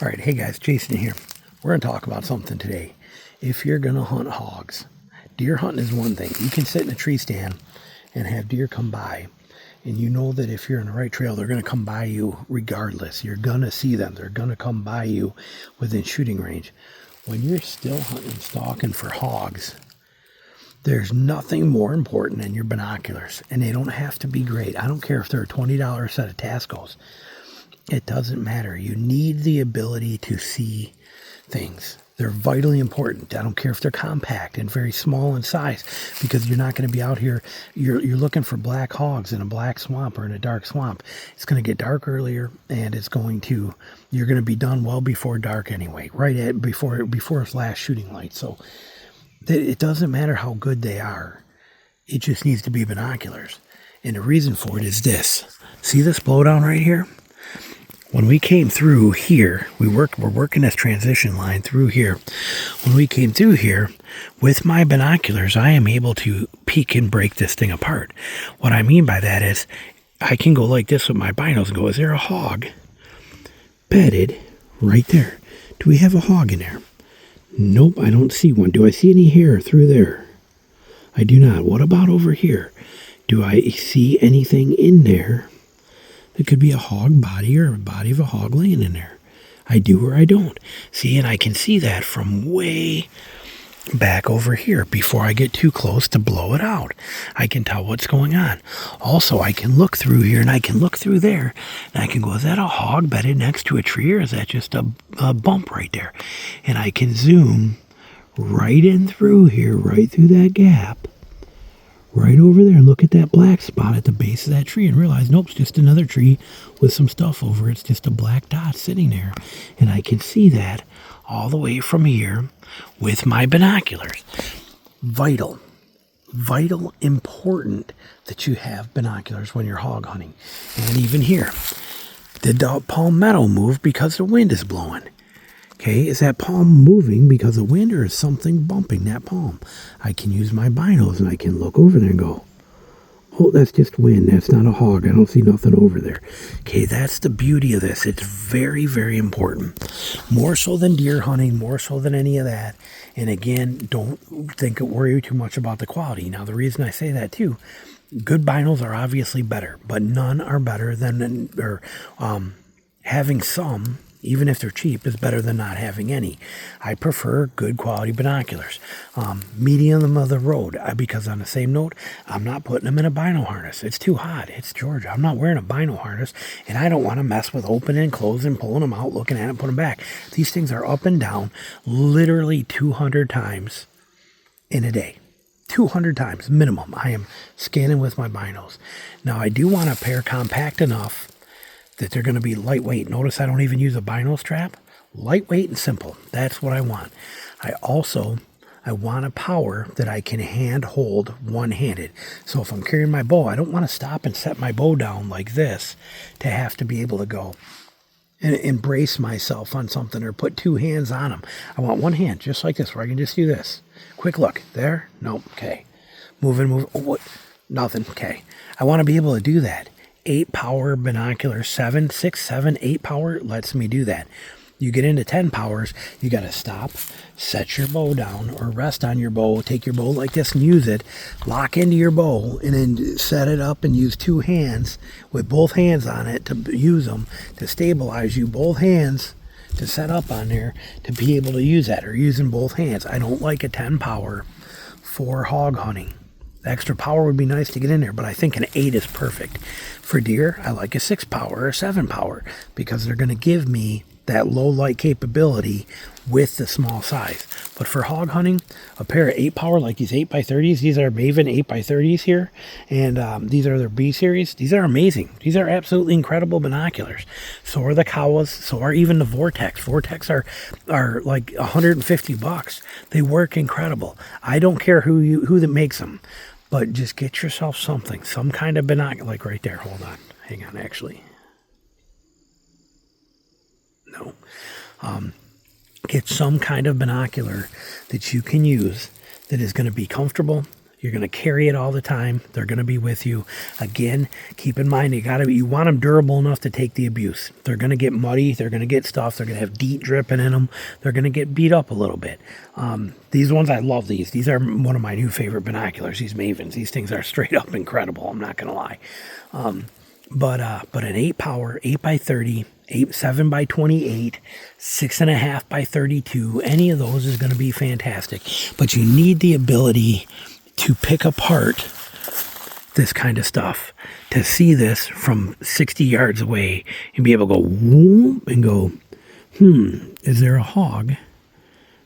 All right, hey guys, Jason here. We're going to talk about something today. If you're going to hunt hogs, deer hunting is one thing. You can sit in a tree stand and have deer come by, and you know that if you're on the right trail, they're going to come by you regardless. You're going to see them. They're going to come by you within shooting range. When you're still hunting and stalking for hogs, there's nothing more important than your binoculars, and they don't have to be great. I don't care if they're a $20 set of Tascos. It doesn't matter. You need the ability to see things. They're vitally important. I don't care if they're compact and very small in size, because you're not going to be out here. You're looking for black hogs in a black swamp or in a dark swamp. It's going to get dark earlier, and you're going to be done well before dark anyway, before its last shooting light. So it doesn't matter how good they are. It just needs to be binoculars. And the reason for it is this. See this blowdown right here? When we came through here, we're working this transition line through here. When we came through here, with my binoculars, I am able to peek and break this thing apart. What I mean by that is, I can go like this with my binos and go, is there a hog bedded right there? Do we have a hog in there? Nope, I don't see one. Do I see any hair through there? I do not. What about over here? Do I see anything in there? It could be a hog body or a body of a hog laying in there. I do or I don't. See, and I can see that from way back over here before I get too close to blow it out. I can tell what's going on. Also, I can look through here and I can look through there. And I can go, is that a hog bedded next to a tree, or is that just a bump right there? And I can zoom right in through here, right through that gap. Right over there, and look at that black spot at the base of that tree and realize, nope, it's just another tree with some stuff over it. It's just a black dot sitting there. And I can see that all the way from here with my binoculars. Vital, important that you have binoculars when you're hog hunting. And even here, did the palmetto move because the wind is blowing? Okay, is that palm moving because of wind, or is something bumping that palm? I can use my binos and I can look over there and go, oh, that's just wind. That's not a hog. I don't see nothing over there. Okay, that's the beauty of this. It's very, very important. More so than deer hunting, more so than any of that. And again, don't worry too much about the quality. Now, the reason I say that too, good binos are obviously better, but none are better than, having some, even if they're cheap, is better than not having any. I prefer good quality binoculars. Medium of the road, because on the same note, I'm not putting them in a bino harness. It's too hot. It's Georgia. I'm not wearing a bino harness, and I don't want to mess with opening, closing, pulling them out, looking at them, putting them back. These things are up and down literally 200 times in a day. 200 times minimum. I am scanning with my binos. Now, I do want a pair compact enough that they're going to be lightweight. Notice I don't even use a bino strap. Lightweight and simple. That's what I want. I want a power that I can hand hold one-handed. So if I'm carrying my bow, I don't want to stop and set my bow down like this to have to be able to go and embrace myself on something or put two hands on them. I want one hand, just like this, where I can just do this. Quick look. There? Nope. Okay. Move. Oh, what? Nothing. Okay. I want to be able to do that. 8 power binoculars, 7, 6, 7, 8 power lets me do that. You get into 10 powers, you got to stop, set your bow down, or rest on your bow, take your bow like this and use it, lock into your bow, and then set it up and use two hands with both hands on it to use them to stabilize you, both hands to set up on there to be able to use that, or using both hands. I don't like a 10 power for hog hunting. The extra power would be nice to get in there, but I think an 8 is perfect. For deer, I like a 6 power or 7 power because they're going to give me that low light capability with the small size. But for hog hunting, a pair of 8 power, like these 8x30s, these are Maven 8x30s here, and these are their B series. These are amazing. These are absolutely incredible binoculars. So are the Kawas, so are even the Vortex. Vortex are like $150. They work incredible. I don't care who that makes them, but just get yourself something, some kind of binocular, like right there. Hold on. Hang on, actually. No. Get some kind of binocular that you can use that is going to be comfortable. You're going to carry it all the time. They're going to be with you. Again, keep in mind, you want them durable enough to take the abuse. They're going to get muddy. They're going to get stuff. They're going to have DEET dripping in them. They're going to get beat up a little bit. These ones, I love these. These are one of my new favorite binoculars, these Mavens. These things are straight up incredible. I'm not going to lie. But an 8 power, 8x30, 7x28, 6.5x32, any of those is going to be fantastic. But you need the ability to pick apart this kind of stuff, to see this from 60 yards away and be able to go whoop and go, is there a hog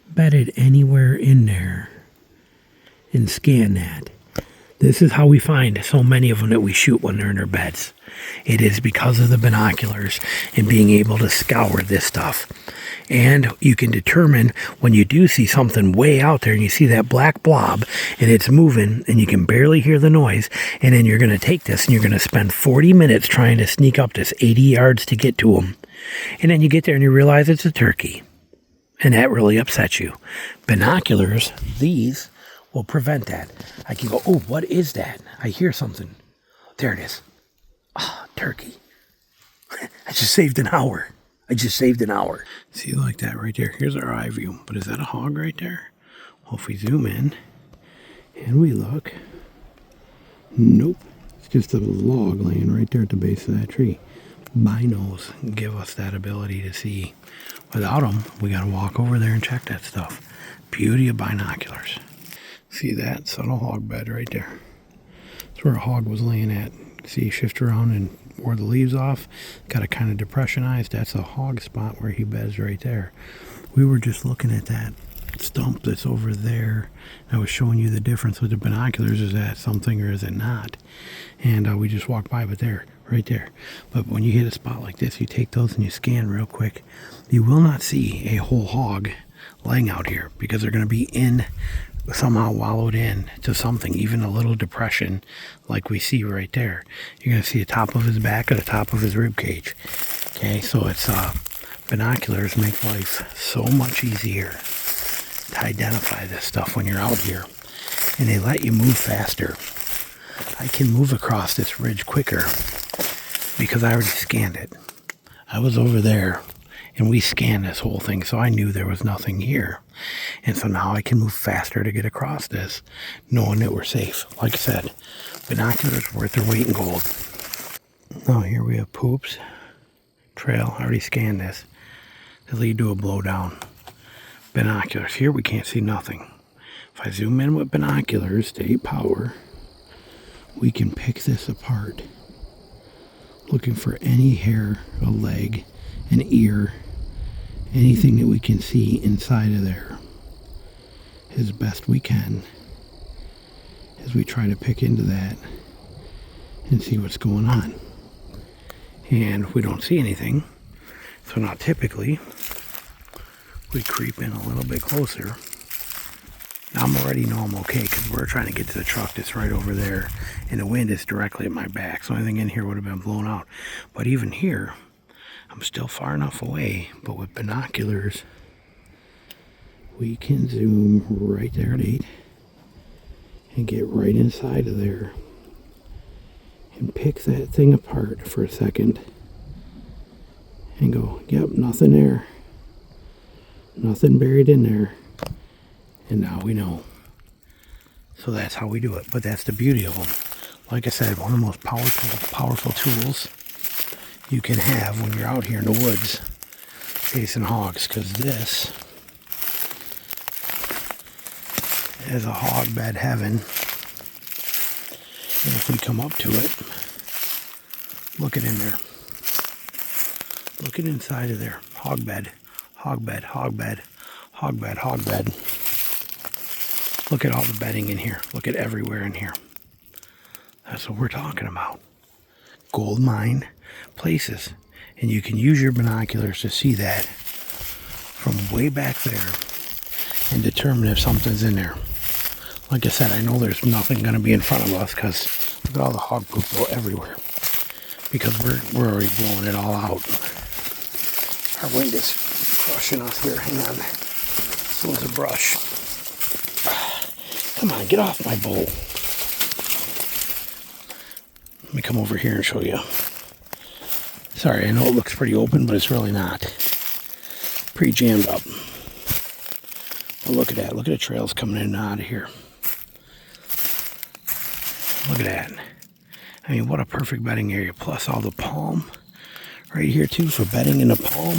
bedded anywhere in there, and scan that. This is how we find so many of them that we shoot when they're in their beds. It is because of the binoculars and being able to scour this stuff. And you can determine when you do see something way out there and you see that black blob and it's moving and you can barely hear the noise, and then you're going to take this and you're going to spend 40 minutes trying to sneak up this 80 yards to get to them. And then you get there and you realize it's a turkey. And that really upsets you. Binoculars, these will prevent that. I can go, oh, what is that? I hear something. There it is. Ah, turkey. I just saved an hour. See, like that right there. Here's our eye view. But is that a hog right there? Well, if we zoom in and we look, nope. It's just a log laying right there at the base of that tree. Binos give us that ability to see. Without them, we got to walk over there and check that stuff. Beauty of binoculars. See that subtle hog bed right there? That's where a hog was laying at. See, shift around and wore the leaves off. Got it kind of depressionized. That's a hog spot where he beds right there. We were just looking at that stump that's over there. I was showing you the difference with the binoculars. Is that something or is it not? And we just walked by, but there, right there. But when you hit a spot like this, you take those and you scan real quick. You will not see a whole hog laying out here because they're going to be in, somehow wallowed in to something, even a little depression like we see right there. You're going to see the top of his back or the top of his rib cage. Okay, so it's binoculars make life so much easier to identify this stuff when you're out here, and they let you move faster. I can move across this ridge quicker because I already scanned it. I was over there and we scanned this whole thing, so I knew there was nothing here. And so now I can move faster to get across this, knowing that we're safe. Like I said, binoculars worth their weight in gold. Now here we have Poops Trail. I already scanned this. They lead to a blowdown. Binoculars. Here we can't see nothing. If I zoom in with binoculars to 8 power, we can pick this apart. Looking for any hair, a leg, an ear, anything that we can see inside of there as best we can as we try to pick into that and see what's going on. And we don't see anything, so now typically we creep in a little bit closer. Now I'm already know I'm okay because we're trying to get to the truck that's right over there and the wind is directly at my back, so anything in here would have been blown out. But even here, I'm still far enough away, but with binoculars, we can zoom right there at 8 and get right inside of there and pick that thing apart for a second and go, yep, nothing there. Nothing buried in there. And now we know. So that's how we do it. But that's the beauty of them. Like I said, one of the most powerful tools you can have when you're out here in the woods chasing hogs, because this is a hog bed heaven. And if we come up to it, look it in there. Look it inside of there. Hog bed, hog bed, hog bed, hog bed, hog bed. Look at all the bedding in here. Look at everywhere in here. That's what we're talking about. Gold mine places. And you can use your binoculars to see that from way back there and determine if something's in there. Like I said, I know there's nothing going to be in front of us because look at all the hog poop go everywhere. Because we're already blowing it all out. Our wind is crushing us here. Hang on. This one's a brush. Come on, get off my bowl. Let me come over here and show you. Sorry, I know it looks pretty open, but it's really not. Pretty jammed up. But look at that. Look at the trails coming in and out of here. Look at that. I mean, what a perfect bedding area. Plus all the palm right here too for bedding in the palm.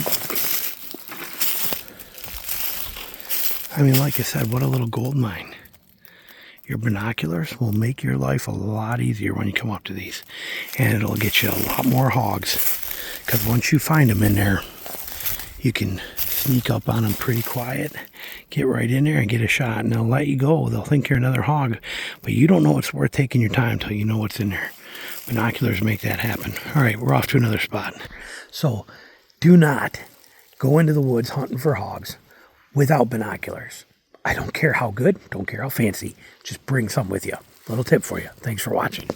I mean, like I said, what a little gold mine. Your binoculars will make your life a lot easier when you come up to these. And it'll get you a lot more hogs. Because once you find them in there, you can sneak up on them pretty quiet, get right in there and get a shot, and they'll let you go. They'll think you're another hog, but you don't know it's worth taking your time until you know what's in there. Binoculars make that happen. All right, we're off to another spot. So do not go into the woods hunting for hogs without binoculars. I don't care how good, don't care how fancy, just bring some with you. Little tip for you. Thanks for watching.